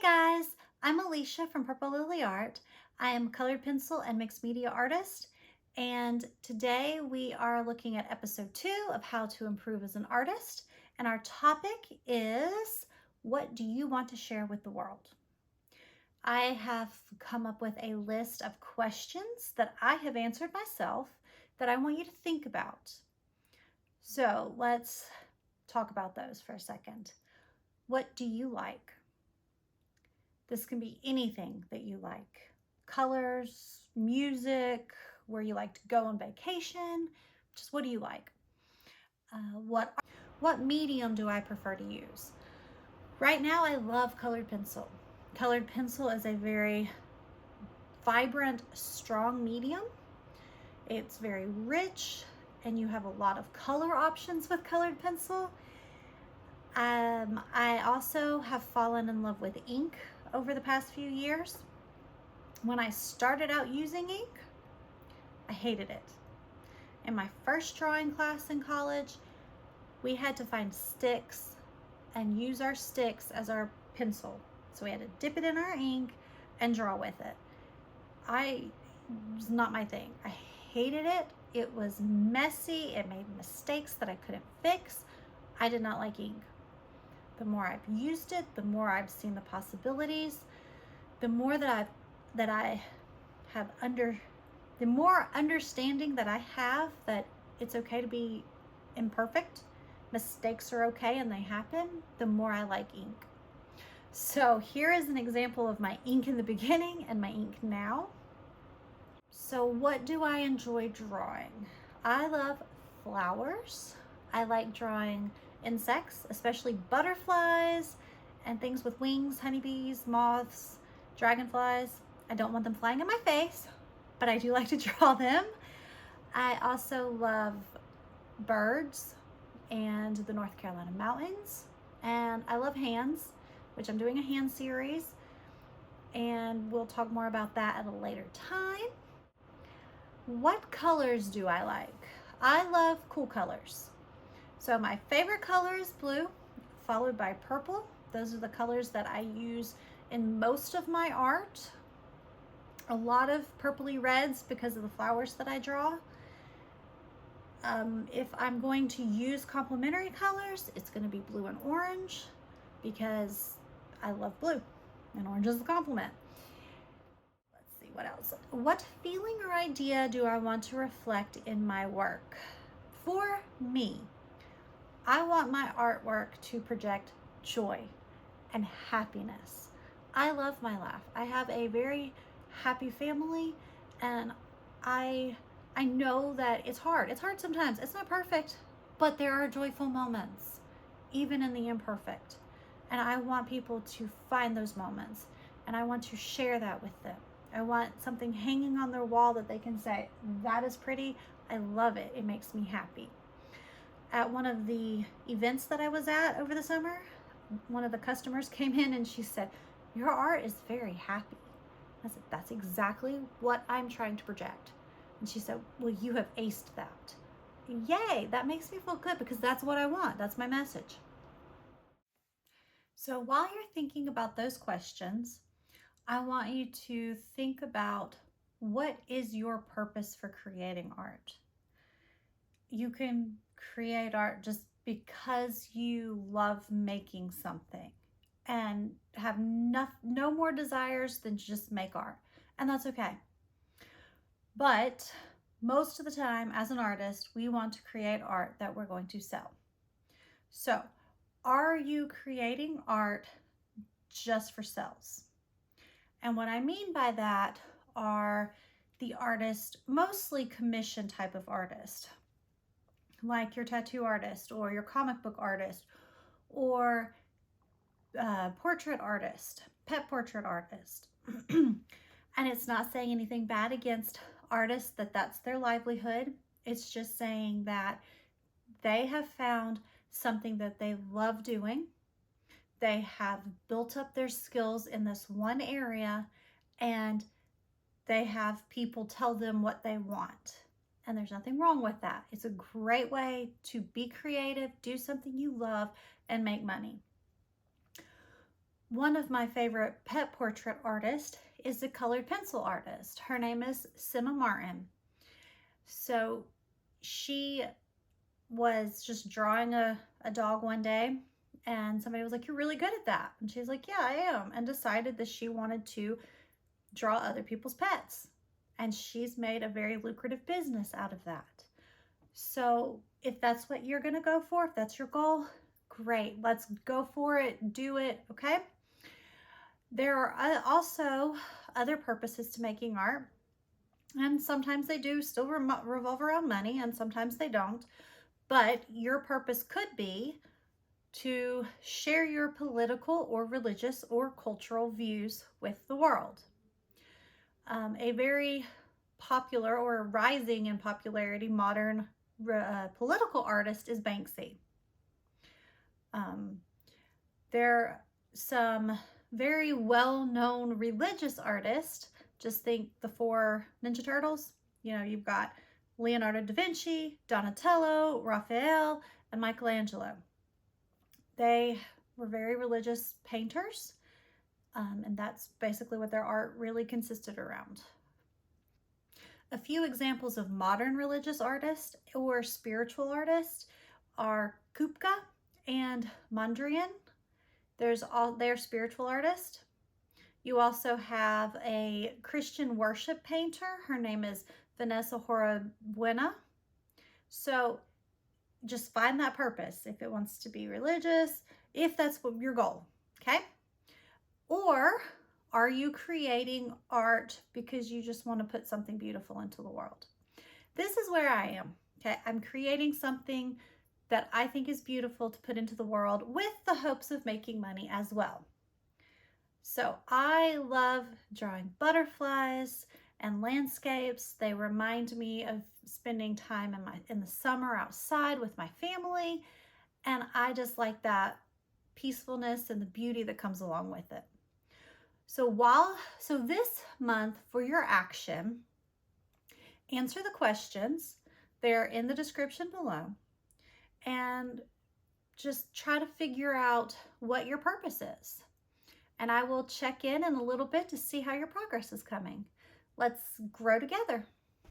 Guys, I'm Alicia from Purple Lily Art. I am a colored pencil and mixed media artist, and today we are looking at episode 2 of how to improve as an artist, and our topic is, what do you want to share with the world? I have come up with a list of questions that I have answered myself that I want you to think about. So let's talk about those for a second. What do you like? This can be anything that you like. Colors, music, where you like to go on vacation, just what do you like? What medium do I prefer to use? Right now I love colored pencil. Colored pencil is a very vibrant, strong medium. It's very rich and you have a lot of color options with colored pencil. I also have fallen in love with ink over the past few years. When I started out using ink, I hated it. In my first drawing class in college, we had to find sticks and use our sticks as our pencil. So we had to dip it in our ink and draw with it. It was not my thing. I hated it. It was messy. It made mistakes that I couldn't fix. I did not like ink. The more I've used it, the more I've seen the possibilities, the more that I have the more understanding that I have that it's okay to be imperfect, mistakes are okay and they happen, the more I like ink. So here is an example of my ink in the beginning and my ink now. So what do I enjoy drawing? I love flowers. I like drawing insects, especially butterflies and things with wings, honeybees, moths, dragonflies. I don't want them flying in my face, but I do like to draw them. I also love birds and the North Carolina mountains, and I love hands, which I'm doing a hand series, and we'll talk more about that at a later time. What colors do I like? I love cool colors. So my favorite color is blue, followed by purple. Those are the colors that I use in most of my art. A lot of purpley reds because of the flowers that I draw. If I'm going to use complementary colors, it's going to be blue and orange because I love blue and orange is a complement. Let's see what else. What feeling or idea do I want to reflect in my work? For me, I want my artwork to project joy and happiness. I love my laugh. I have a very happy family, and I know that it's hard. It's hard sometimes. It's not perfect, but there are joyful moments, even in the imperfect. And I want people to find those moments, and I want to share that with them. I want something hanging on their wall that they can say, that is pretty. I love it. It makes me happy. At one of the events that I was at over the summer, one of the customers came in and she said, your art is very happy. I said, that's exactly what I'm trying to project. And she said, well, you have aced that. Yay, that makes me feel good because that's what I want. That's my message. So while you're thinking about those questions, I want you to think about, what is your purpose for creating art? You can create art just because you love making something and have no more desires than to just make art, and that's okay. But most of the time as an artist, we want to create art that we're going to sell. So are you creating art just for sales? And what I mean by that are the artist, mostly commission type of artist, like your tattoo artist or your comic book artist or portrait artist, pet portrait artist. And it's not saying anything bad against artists that's their livelihood. It's just saying that they have found something that they love doing. They have built up their skills in this one area, and they have people tell them what they want. And there's nothing wrong with that. It's a great way to be creative, do something you love, and make money. One of my favorite pet portrait artists is a colored pencil artist. Her name is Sima Martin. So she was just drawing a dog one day, and somebody was like, "You're really good at that." And she's like, "Yeah, I am," and decided that she wanted to draw other people's pets. And she's made a very lucrative business out of that. So if that's what you're going to go for, if that's your goal, great. Let's go for it. Do it. Okay. There are also other purposes to making art. And sometimes they do still revolve around money, and sometimes they don't. But your purpose could be to share your political or religious or cultural views with the world. A very popular or rising in popularity modern political artist is Banksy. There are some very well-known religious artists. Just think the 4 Ninja Turtles. You know, you've got Leonardo da Vinci, Donatello, Raphael, and Michelangelo. They were very religious painters, and that's basically what their art really consisted around. A few examples of modern religious artists or spiritual artists are Kupka and Mondrian. They're spiritual artists. You also have a Christian worship painter. Her name is Vanessa Horabuena. So just find that purpose if it wants to be religious, if that's what your goal, okay? Or are you creating art because you just want to put something beautiful into the world? This is where I am, okay? I'm creating something that I think is beautiful to put into the world with the hopes of making money as well. So I love drawing butterflies and landscapes. They remind me of spending time in the summer outside with my family, and I just like that peacefulness and the beauty that comes along with it. So this month for your action, answer the questions. They're in the description below, and just try to figure out what your purpose is. And I will check in a little bit to see how your progress is coming. Let's grow together.